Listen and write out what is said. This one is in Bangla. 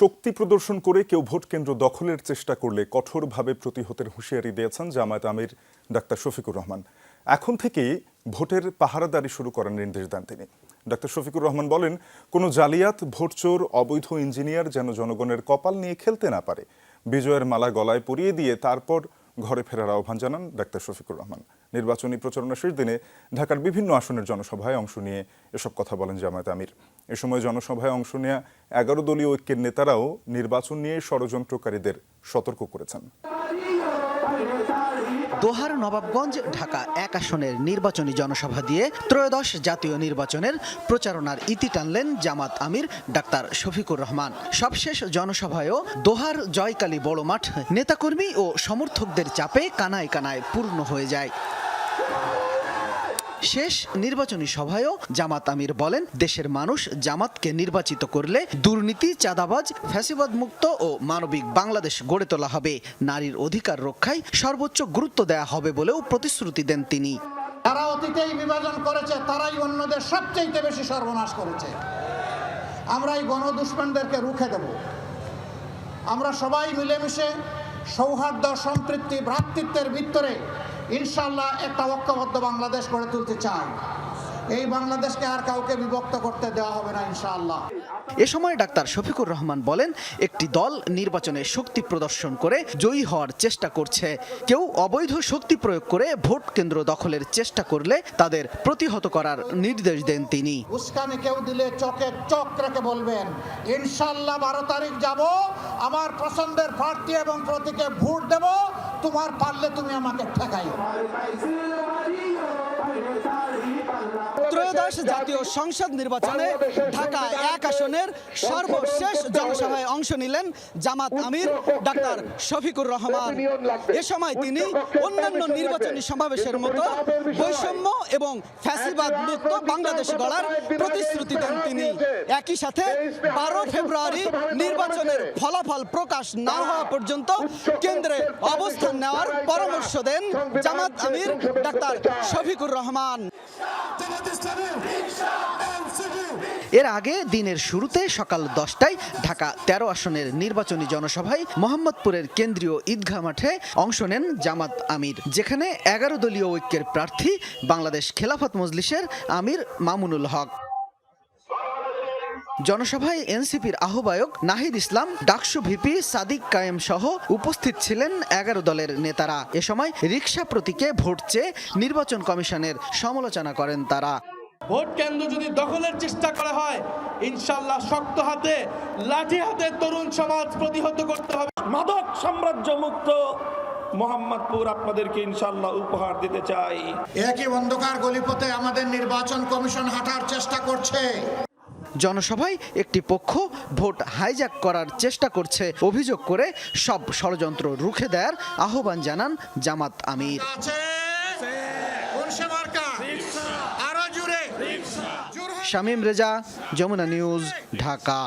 শক্তি প্রদর্শন করে কেউ ভোট কেন্দ্র দখলের চেষ্টা করলে কঠোরভাবে প্রতিহতের হুঁশিয়ারি দিয়েছেন জামায়াত আমির ডাক্তার শফিকুর রহমান। এখন থেকেই ভোটের পাহারাদারি শুরু করার নির্দেশ দেন তিনি। ডাক্তার শফিকুর রহমান বলেন, কোনো জালিয়াত, ভোটচোর, অবৈধ ইঞ্জিনিয়ার যেন জনগণের কপাল নিয়ে খেলতে না পারে। বিজয়ের মালা গলায় পরিয়ে দিয়ে তারপর ঘরে ফেরার আহ্বান জানান ডাক্তার শফিকুর রহমান। নির্বাচনী প্রচারণা শেষ দিনে ঢাকার বিভিন্ন আসনের জনসভায় অংশ নিয়ে এসব কথা বলেন জামায়াত আমির। এ সময় জনসভায় অংশ নেওয়া 11 দলীয় ঐক্যের নেতারাও নির্বাচন নিয়ে ষড়যন্ত্রকারীদের সতর্ক করেছেন। দোহার নবাবগঞ্জ ঢাকা 1 আসনের নির্বাচনী জনসভা দিয়ে ত্রয়োদশ জাতীয় নির্বাচনের প্রচারণার ইতি টানলেন জামাত আমির ডাক্তার শফিকুর রহমান। সবশেষ জনসভায়ও দোহার জয়কালী বড় মাঠ নেতাকর্মী ও সমর্থকদের চাপে কানায় কানায় পূর্ণ হয়ে যায়। শেষ নির্বাচনী সভায়ও জামাত আমির বলেন, দেশের মানুষ জামাতকে নির্বাচিত করলে দুর্নীতি, চাঁদাবাজ, ফ্যাসিবাদ মুক্ত ও মানবিক বাংলাদেশ গড়ে তোলা হবে। নারীর অধিকার রক্ষায় সর্বোচ্চ গুরুত্ব দেয়া হবে বলেও প্রতিশ্রুতি দেন তিনি। যারা অতীতেই বিভাজন করেছে তারাই অন্যদের সবচেয়ে বেশি সর্বনাশ করেছে। আমরা এই গণদুশমনদেরকে রুখে দেব। আমরা সবাই মিলেমিশে সৌহার্দ্য, সম্প্রীতি, ভ্রাতৃত্বের ভিতরে ইনশাআল্লাহ একটা ঐক্যবদ্ধ বাংলাদেশ গড়ে তুলতে চাই। এই বাংলাদেশকে আর কাউকে বিভক্ত করতে দেওয়া হবে না ইনশাআল্লাহ। এ সময় ডাক্তার শফিকুর রহমান বলেন, একটি দল নির্বাচনে শক্তি প্রদর্শন করে জয়ী হওয়ার চেষ্টা করছে। কেউ অবৈধ শক্তি প্রয়োগ করে ভোট কেন্দ্র দখলের চেষ্টা করলে তাদের প্রতিহত করার নির্দেশ দেন তিনি। উস্কানি কেউ দিলে চোখে চোখ রেখে বলবেন, ইনশাআল্লাহ 12 তারিখ যাব, আমার পছন্দের প্রার্থী এবং প্রতীকে ভোট দেব, তোমার পারলে তুমি আমাকে ঠেকাইও। ত্রয়োদশ জাতীয় সংসদ নির্বাচনে ঢাকা 1 আসনের সর্বশেষ জনসভায় অংশ নিলেন জামাত আমির ডাক্তার শফিকুর রহমান। এ সময় তিনি অন্যান্য নির্বাচনী সমাবেশের মতো বৈষম্য এবং ফ্যাসিবাদ মুক্ত বাংলাদেশ গড়ার প্রতিশ্রুতি দেন তিনি। একই সাথে 12 ফেব্রুয়ারি নির্বাচনের ফলাফল প্রকাশ না হওয়া পর্যন্ত কেন্দ্রে অবস্থান নেওয়ার পরামর্শ দেন জামাত আমির ডাক্তার শফিকুর রহমান। এর আগে দিনের শুরুতে সকাল 10টায় ঢাকা 13 আসনের নির্বাচনী জনসভায় মোহাম্মদপুরের কেন্দ্রীয় ঈদগাহ মাঠে অংশ নেন জামাত আমির, যেখানে 11 দলীয় ঐক্যের প্রার্থী বাংলাদেশ খেলাফত মজলিসের আমির মামুনুল হক। জনসভায় এনসিপির আহ্বায়ক নাহিদ ইসলাম, ডাকসু ভিপি সাদিক কায়েম সহ উপস্থিত ছিলেন 11 দলের নেতারা। এ সময় রিকশা প্রতীকে ভোট চেয়ে নির্বাচন কমিশনের সমালোচনা করেন তারা। ভোট কেন্দ্র যদি দখলের চেষ্টা করা হয়, ইনশাআল্লাহ শক্ত হাতে, লাঠি হাতে তরুণ সমাজ প্রতিহত করতে হবে। মাদক সাম্রাজ্য মুক্ত মোহাম্মদপুর আপনাদেরকে ইনশাআল্লাহ উপহার দিতে চাই। একই অন্ধকার গলিপথে আমাদের নির্বাচন কমিশন হাঁটার চেষ্টা করছে। জনসভায় একটি পক্ষ ভোট হাইজ্যাক করার চেষ্টা করছে অভিযোগ করে সব ষড়যন্ত্র রুখে দেওয়ার আহ্বান জানান জামাত আমির। শামীম রেজা, যমুনা নিউজ, ঢাকা।